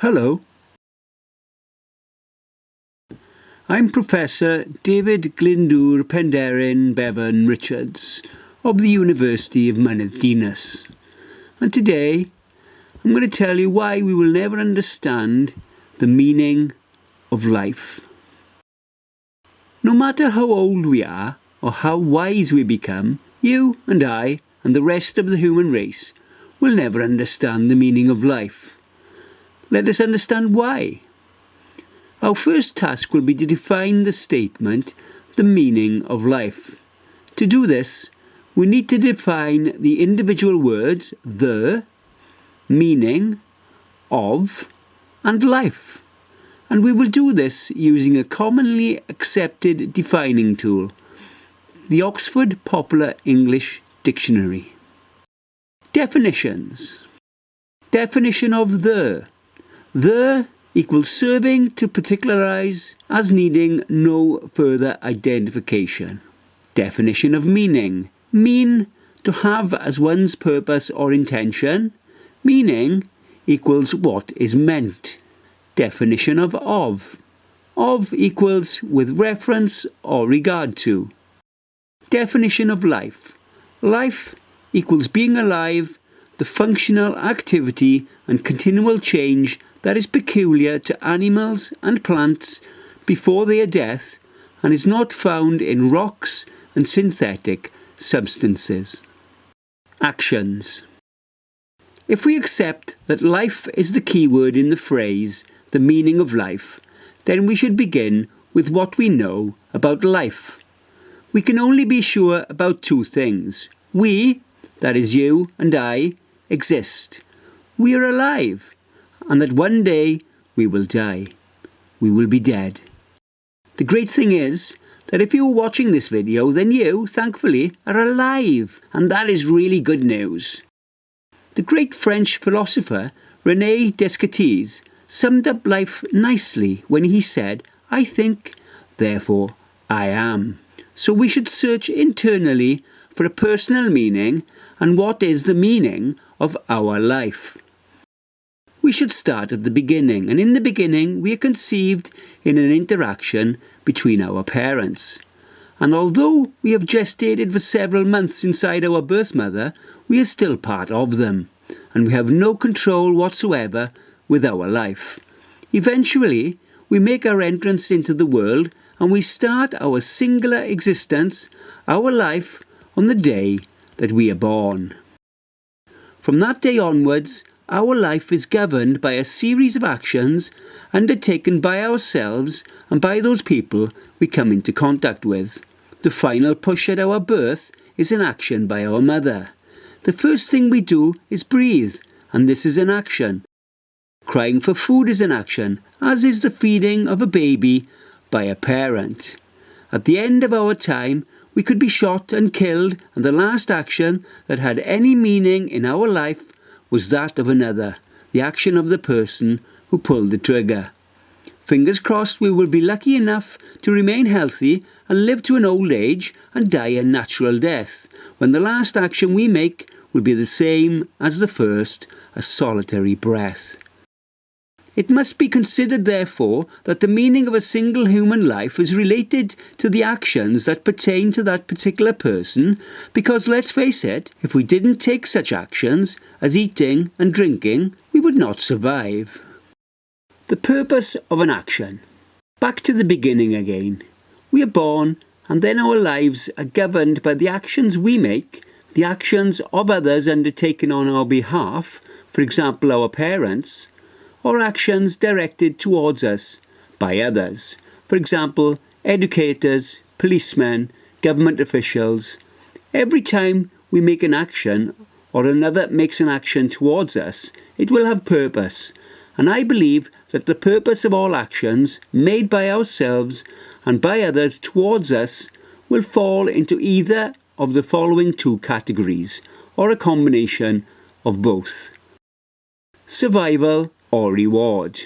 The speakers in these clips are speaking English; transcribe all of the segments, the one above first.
Hello. I'm Professor David Glyndŵr Penderyn Bevan Richards of the University of Mynydd Dinas. And today I'm going to tell you why we will never understand the meaning of life. No matter how old we are or how wise we become, you and I and the rest of the human race will never understand the meaning of life. Let us understand why. Our first task will be to define the statement, the meaning of life. To do this, we need to define the individual words the, meaning, of, and life. And we will do this using a commonly accepted defining tool, the Oxford Popular English Dictionary. Definitions. Definition of the. The equals serving to particularize as needing no further identification. Definition of meaning. Mean, to have as one's purpose or intention. Meaning equals what is meant. Definition of. Of equals with reference or regard to. Definition of life. Life equals being alive, the functional activity and continual change that is peculiar to animals and plants before their death and is not found in rocks and synthetic substances. Actions. If we accept that life is the key word in the phrase, the meaning of life, then we should begin with what we know about life. We can only be sure about two things. We, that is you and I, exist. We are alive. And that one day we will die. We will be dead. The great thing is that if you're watching this video, then you, thankfully, are alive. And that is really good news. The great French philosopher René Descartes summed up life nicely when he said, "I think, therefore I am." So we should search internally for a personal meaning and what is the meaning of our life. We should start at the beginning, and in the beginning we are conceived in an interaction between our parents. And although we have gestated for several months inside our birth mother, we are still part of them, and we have no control whatsoever with our life. Eventually, we make our entrance into the world and we start our singular existence, our life, on the day that we are born. From that day onwards, our life is governed by a series of actions undertaken by ourselves and by those people we come into contact with. The final push at our birth is an action by our mother. The first thing we do is breathe, and this is an action. Crying for food is an action, as is the feeding of a baby by a parent. At the end of our time, we could be shot and killed, and the last action that had any meaning in our life was that of another, the action of the person who pulled the trigger. Fingers crossed we will be lucky enough to remain healthy and live to an old age and die a natural death, when the last action we make will be the same as the first, a solitary breath. It must be considered, therefore, that the meaning of a single human life is related to the actions that pertain to that particular person, because, let's face it, if we didn't take such actions as eating and drinking, we would not survive. The purpose of an action. Back to the beginning again. We are born, and then our lives are governed by the actions we make, the actions of others undertaken on our behalf, for example our parents, or actions directed towards us by others, for example educators, policemen, government officials. Every time we make an action or another makes an action towards us, it will have purpose, and I believe that the purpose of all actions made by ourselves and by others towards us will fall into either of the following two categories, or a combination of both. Survival or reward.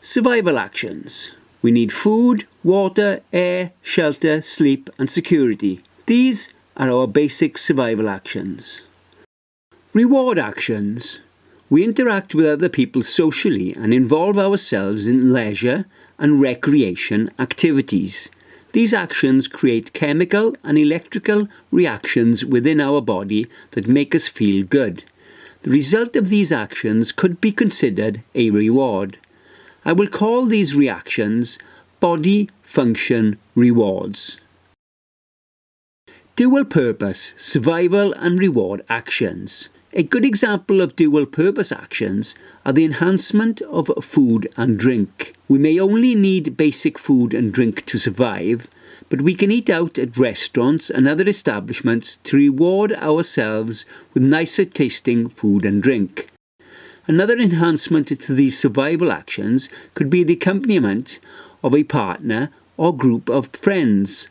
Survival actions. We need food, water, air, shelter, sleep and security. These are our basic survival actions. Reward actions. We interact with other people socially and involve ourselves in leisure and recreation activities. These actions create chemical and electrical reactions within our body that make us feel good. The result of these actions could be considered a reward. I will call these reactions body function rewards. Dual purpose, survival and reward actions. A good example of dual purpose actions are the enhancement of food and drink. We may only need basic food and drink to survive, but we can eat out at restaurants and other establishments to reward ourselves with nicer tasting food and drink. Another enhancement to these survival actions could be the accompaniment of a partner or group of friends.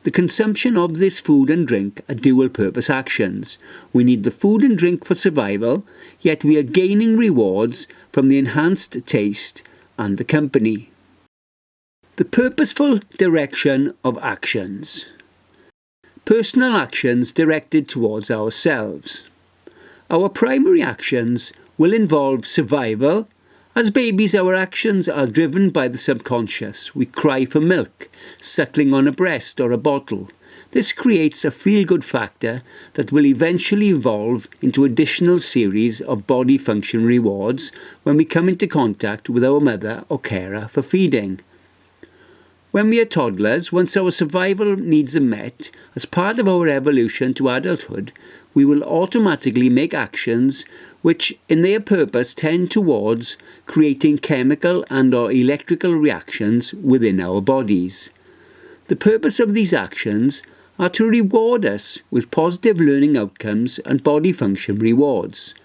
The consumption of this food and drink are dual-purpose actions. We need the food and drink for survival, yet we are gaining rewards from the enhanced taste and the company. The purposeful direction of actions. Personal actions directed towards ourselves. Our primary actions will involve survival. As babies, our actions are driven by the subconscious. We cry for milk, suckling on a breast or a bottle. This creates a feel-good factor that will eventually evolve into additional series of body function rewards when we come into contact with our mother or carer for feeding. When we are toddlers, once our survival needs are met, as part of our evolution to adulthood, we will automatically make actions which, in their purpose, tend towards creating chemical and/or electrical reactions within our bodies. The purpose of these actions are to reward us with positive learning outcomes and body function rewards.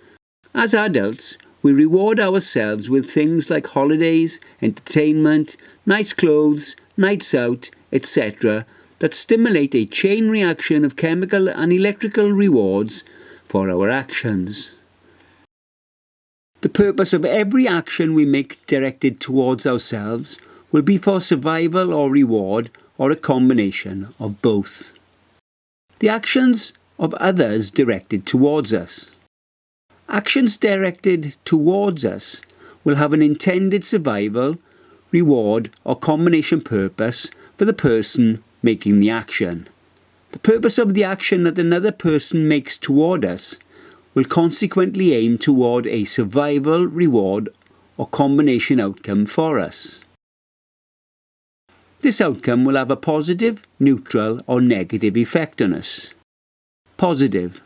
As adults, we reward ourselves with things like holidays, entertainment, nice clothes, nights out, etc. that stimulate a chain reaction of chemical and electrical rewards for our actions. The purpose of every action we make directed towards ourselves will be for survival or reward or a combination of both. The actions of others directed towards us. Actions directed towards us will have an intended survival, reward or combination purpose for the person making the action. The purpose of the action that another person makes toward us will consequently aim toward a survival, reward or combination outcome for us. This outcome will have a positive, neutral or negative effect on us. Positive.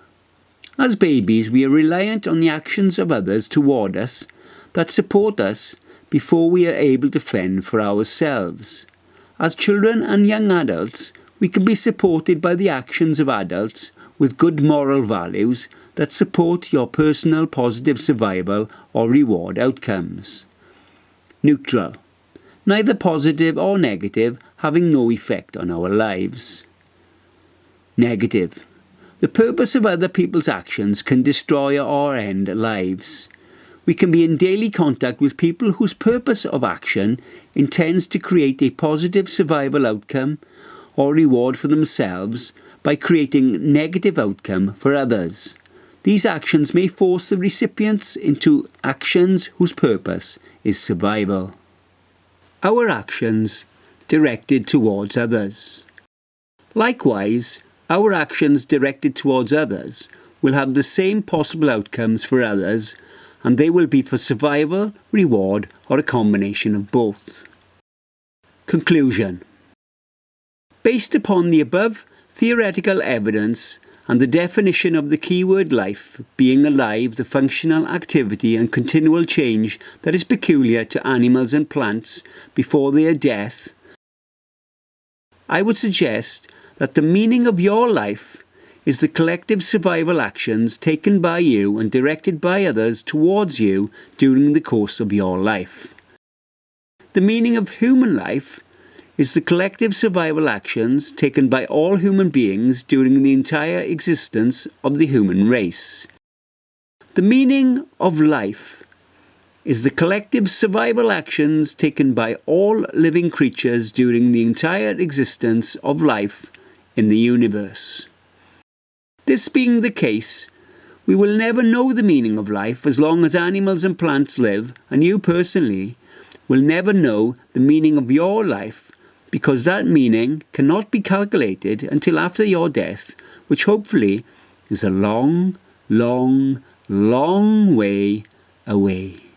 As babies, we are reliant on the actions of others toward us that support us before we are able to fend for ourselves. As children and young adults, we can be supported by the actions of adults with good moral values that support your personal positive survival or reward outcomes. Neutral. Neither positive or negative, having no effect on our lives. Negative. The purpose of other people's actions can destroy or end lives. We can be in daily contact with people whose purpose of action intends to create a positive survival outcome or reward for themselves by creating negative outcome for others. These actions may force the recipients into actions whose purpose is survival. Our actions directed towards others. Likewise, our actions directed towards others will have the same possible outcomes for others, and they will be for survival, reward, or a combination of both. Conclusion. Based upon the above theoretical evidence and the definition of the keyword life being alive, the functional activity and continual change that is peculiar to animals and plants before their death, I would suggest that the meaning of your life is the collective survival actions taken by you and directed by others towards you during the course of your life. The meaning of human life is the collective survival actions taken by all human beings during the entire existence of the human race. The meaning of life is the collective survival actions taken by all living creatures during the entire existence of life in the universe. This being the case, We will never know the meaning of life as long as animals and plants live, and you personally will never know the meaning of your life, because that meaning cannot be calculated until after your death, which hopefully is a long, long, long way away.